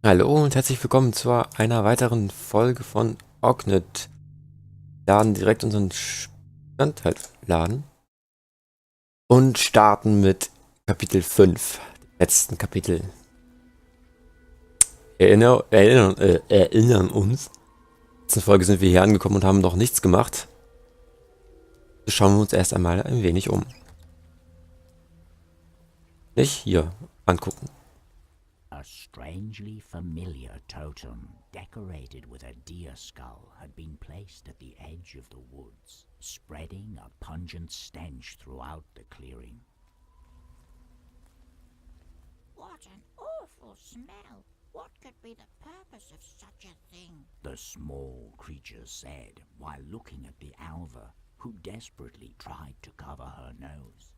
Hallo und herzlich willkommen zu einer weiteren Folge von Oknytt. Laden direkt unseren Stand laden und starten mit Kapitel 5, dem letzten Kapitel. Erinnern uns. In der letzten Folge sind wir hier angekommen und haben noch nichts gemacht. So schauen wir uns erst einmal ein wenig um. Nicht hier angucken. A strangely familiar totem, decorated with a deer skull, had been placed at the edge of the woods, spreading a pungent stench throughout the clearing. What an awful smell! What could be the purpose of such a thing? The small creature said, while looking at the Alva, who desperately tried to cover her nose.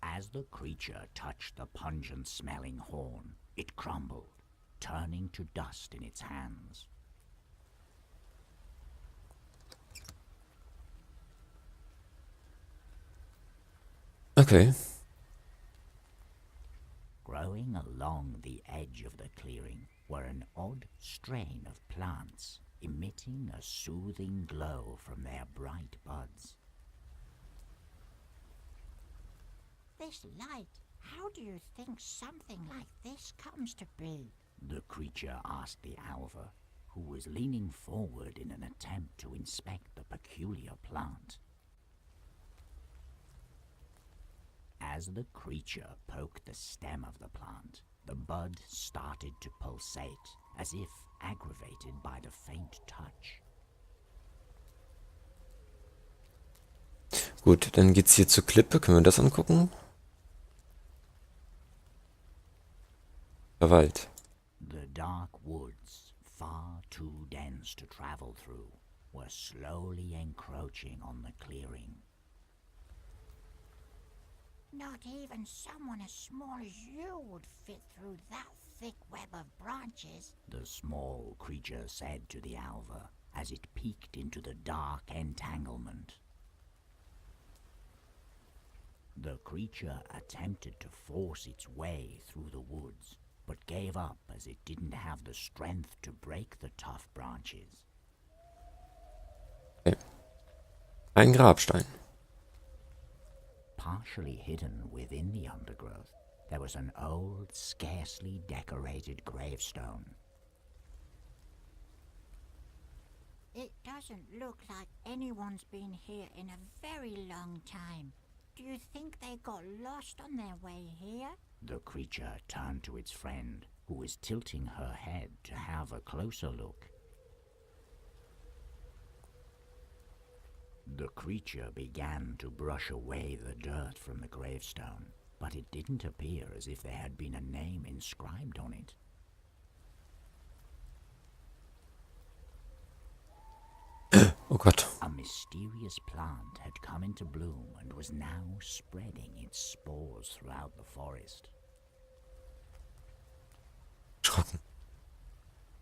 As the creature touched the pungent-smelling horn, it crumbled, turning to dust in its hands. Okay. Growing along the edge of the clearing were an odd strain of plants, emitting a soothing glow from their bright buds. This light, how do you think something like this comes to be? The creature asked the Alva, who was leaning forward in an attempt to inspect the peculiar plant. As the creature poked the stem of the plant, the bud started to pulsate, as if aggravated by the faint touch. Gut, dann geht's hier zur Klippe. Können wir das angucken? Wald. The dark woods, far too dense to travel through, were slowly encroaching on the clearing. Not even someone as small as you would fit through that thick web of branches. The small creature said to the Alva as it peeked into the dark entanglement. The creature attempted to force its way through the woods, but gave up as it didn't have the strength to break the tough branches. Okay. Ein Grabstein. Partially hidden within the undergrowth, there was an old, scarcely decorated gravestone. It doesn't look like anyone's been here in a very long time. Do you think they got lost on their way here? The creature turned to its friend, who was tilting her head to have a closer look. The creature began to brush away the dirt from the gravestone, but it didn't appear as if there had been a name inscribed on it. Oh Gott. A mysterious plant had come into bloom and was now spreading its spores throughout the forest. Schrocken.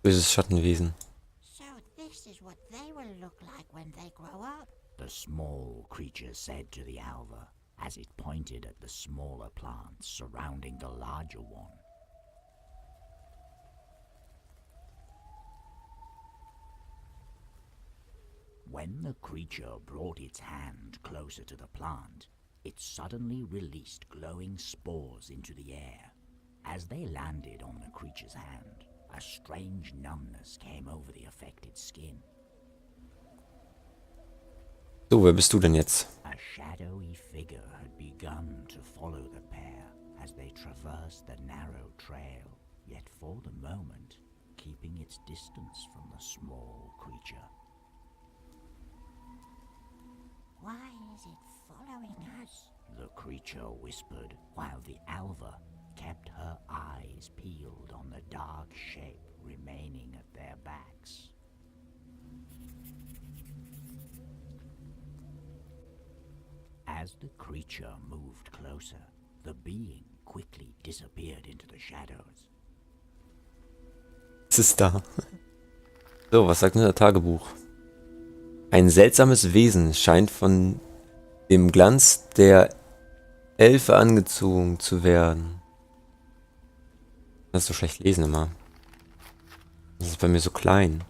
Böses Schattenwesen. So this is what they will look like when they grow up. The small creature said to the Alva as it pointed at the smaller plants surrounding the larger one. When the creature brought its hand closer to the plant, it suddenly released glowing spores into the air. As they landed on the creature's hand, a strange numbness came over the affected skin. So, wer bist du denn jetzt? A shadowy figure had begun to follow the pair as they traversed the narrow trail, yet for the moment keeping its distance from the small creature. Why is it following us? The creature whispered, while the Alva kept her eyes peeled on the dark shape remaining at their backs. As the creature moved closer, the being quickly disappeared into the shadows. Es ist da. So, was sagt denn das Tagebuch? Ein seltsames Wesen scheint von dem Glanz der Elfe angezogen zu werden. Das ist so schlecht lesen immer. Das ist bei mir so klein.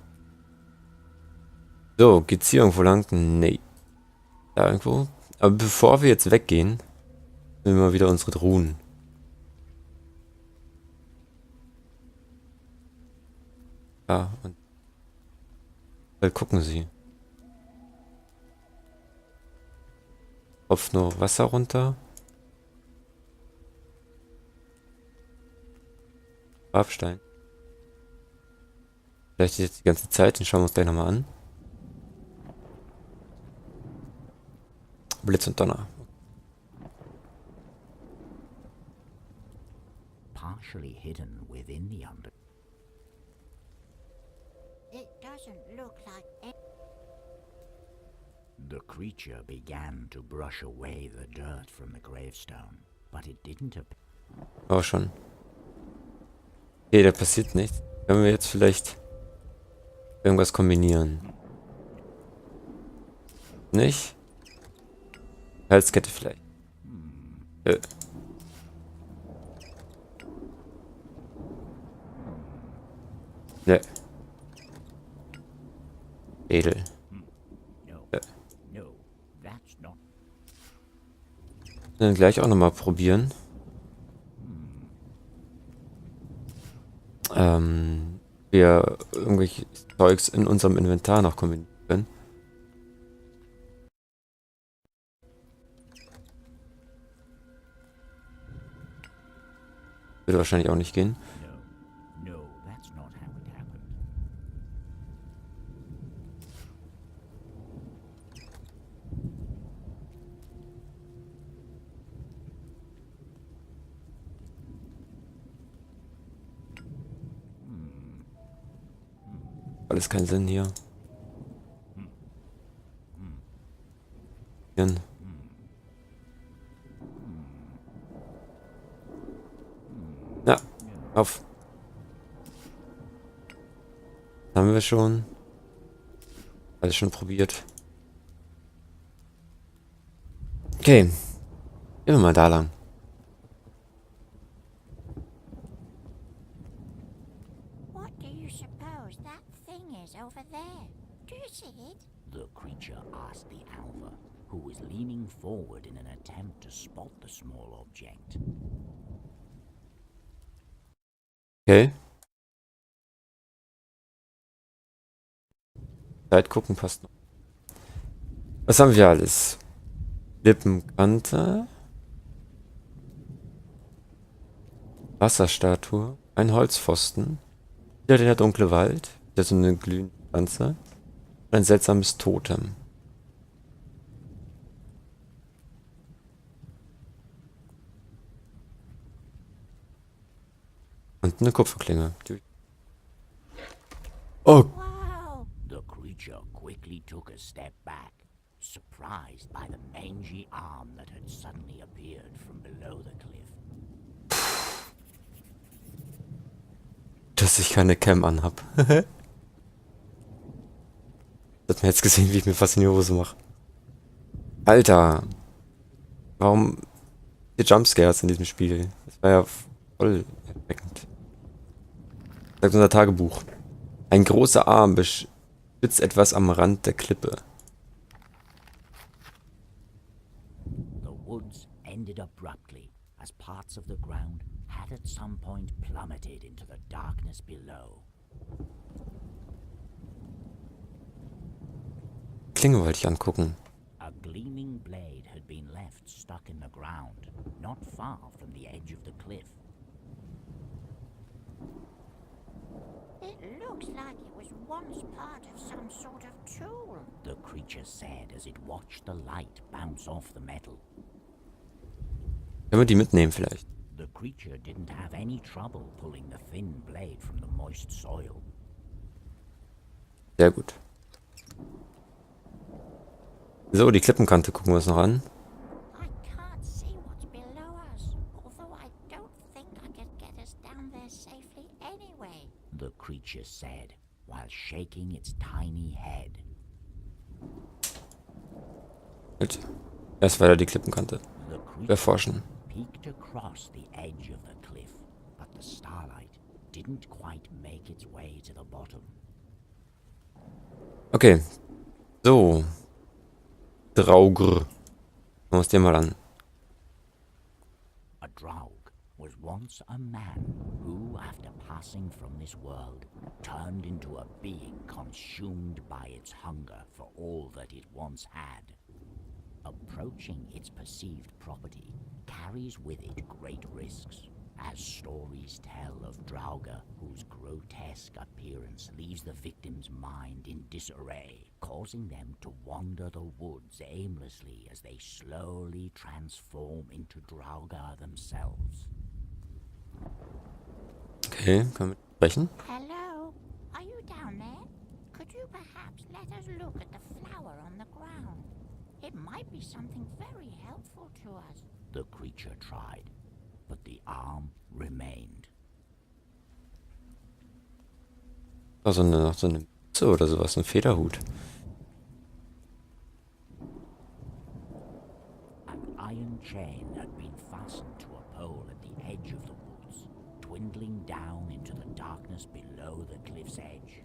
So, geht's hier irgendwo lang? Nee. Da irgendwo? Aber bevor wir jetzt weggehen, nehmen wir mal wieder unsere Truhen. Ja, und gucken Sie. Tropft nur Wasser runter. Grabstein. Vielleicht jetzt die ganze Zeit, den schauen wir uns gleich nochmal an. Blitz und Donner. Partially hidden within the under. It doesn't look like The creature began to brush away the dirt from the gravestone, but it didn't appear. Auch schon. Okay, da passiert nichts. Können wir jetzt vielleicht irgendwas kombinieren? Nicht? Halskette vielleicht. Ne. Edel. No, no, that's not. Dann gleich auch nochmal probieren. Wir irgendwelche Zeugs in unserem Inventar noch kombinieren können. Würde wahrscheinlich auch nicht gehen. No, no, that's not how it happened. Alles keinen Sinn hier. Ja, auf. Haben wir schon. Alles schon probiert. Okay. Gehen wir mal da lang. What do you suppose that thing is over there? Do you see it? The creature asked the alva, who was leaning forward in an attempt to spot the small object. Okay. Zeit gucken passt noch. Was haben wir alles? Lippenkante. Wasserstatue. Ein Holzpfosten. Wieder der dunkle Wald. Wieder so eine glühende Pflanze. Ein seltsames Totem. Und eine Kupferklinge. Oh, Wow! The creature quickly took a step back, surprised by the mangy arm that had suddenly appeared from below the cliff. dass ich keine Cam anhab. Hat mir jetzt gesehen, wie ich mir fast in die Hose mache. Alter. Warum die Jumpscares in diesem Spiel? Das war ja voll erschreckend. Sagt unser Tagebuch. Ein großer Arm spitzt etwas am Rand der Klippe. The woods ended abruptly as parts of the ground had at some point plummeted into the darkness below. Klinge wollte ich angucken. A gleaming blade had been left stuck in the ground, not far from the edge of the cliff. It looks like it was once part of some sort of tool. The creature said as it watched the light bounce off the metal. Können wir die mitnehmen vielleicht? The creature didn't have any trouble pulling the thin blade from the moist soil. Sehr gut. So, die Klippenkante gucken wir uns noch an. I can't see what's below us, although I don't think I could get us down there safely anyway. The creature said while shaking its tiny head. Gut. Erst weiter die Klippenkante. The creature Erforschen. peeked across the edge of the cliff, but the starlight didn't quite make its way to the bottom. Okay. So. Draugr. Schauen wir uns den mal an. A Draug was once a man who, after passing from this world, turned into a being consumed by its hunger for all that it once had. Approaching its perceived property carries with it great risks, as stories tell of Draugr whose grotesque appearance leaves the victim's mind in disarray, causing them to wander the woods aimlessly as they slowly transform into Draugr themselves. Okay, können wir sprechen? Hello? Are you down there? Could you perhaps let us look at the flower on the ground? It might be something very helpful to us. The creature tried, but the arm remained. Also noch so eine Mütze oder sowas, ein Federhut. An iron chain had been fastened to a pole at the edge of the woods, dwindling down into the darkness below the cliff's edge.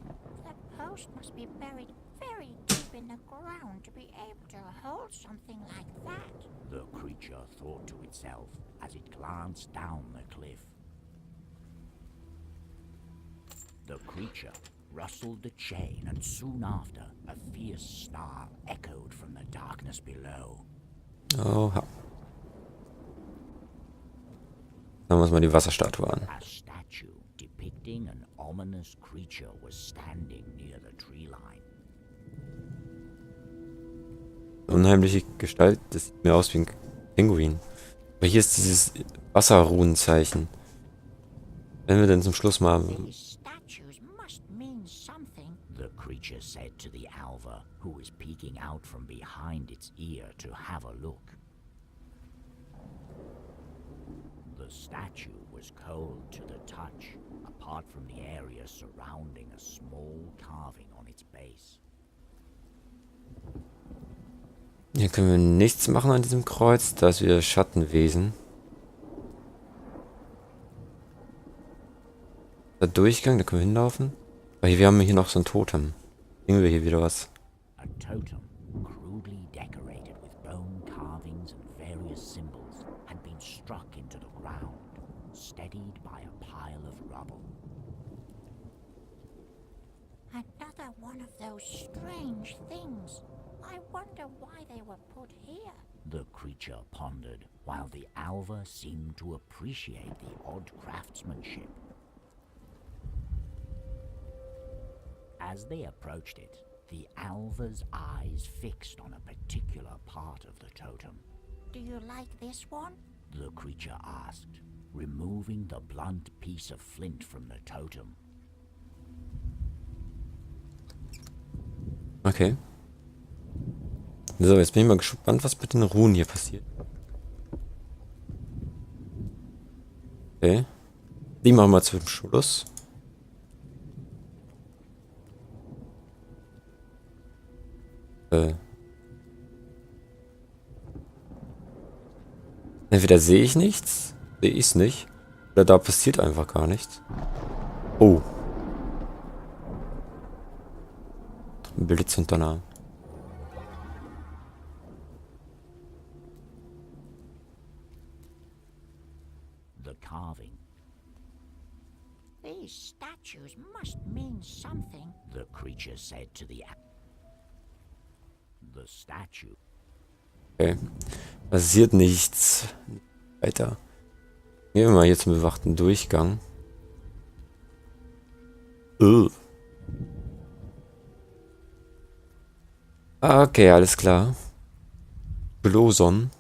The post must be buried very deep in the ground to be able to hold something like that. The creature thought to itself as it glanced down the cliff. The creature rustled the chain, and soon after, a fierce snarl echoed from the darkness below. Oha. Schauen wir uns mal die Wasserstatue an. A statue depicting an ominous creature was standing near the tree line. Unheimliche Gestalt, das sieht mir aus wie ein Pinguin. Aber hier ist dieses Wasserrunenzeichen. Wenn wir denn zum Schluss mal... These statues must mean something. The creature said to the alva, who was peeking out from behind its ear to have a look. The statue was cold to the touch, apart from the area surrounding a small carving on its base. Hier können wir nichts machen an diesem Kreuz, da ist wieder Schattenwesen. Der Durchgang, da können wir hinlaufen. Aber hier, wir haben hier noch so ein Totem. Sehen wir hier wieder was. A totem, crudely decorated with bone carvings and various symbols, had been struck into the ground, steadied by a pile of rubble. Another one of those strange things. I wonder why they were put here. The creature pondered, while the alva seemed to appreciate the odd craftsmanship. As they approached it, the alva's eyes fixed on a particular part of the totem. Do you like this one? The creature asked, removing the blunt piece of flint from the totem. Okay. So, jetzt bin ich mal gespannt, was mit den Runen hier passiert. Okay. Die machen wir zum Schluss. Entweder sehe ich nichts, sehe ich es nicht, oder da passiert einfach gar nichts. Oh. Blitz und Donner. The carving, These statues must mean something. the creature said to the statue. Okay. Passiert nichts. Weiter. Gehen wir mal hier zum bewachten Durchgang. Okay, alles klar. Bloson.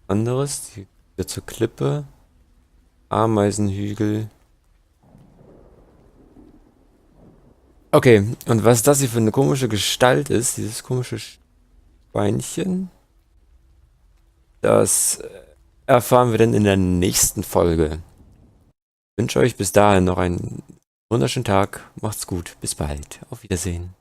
Anderes. Hier zur Klippe. Ameisenhügel. Okay, und was das hier für eine komische Gestalt ist, dieses komische Schweinchen, das erfahren wir dann in der nächsten Folge. Ich wünsche euch bis dahin noch einen wunderschönen Tag. Macht's gut. Bis bald. Auf Wiedersehen.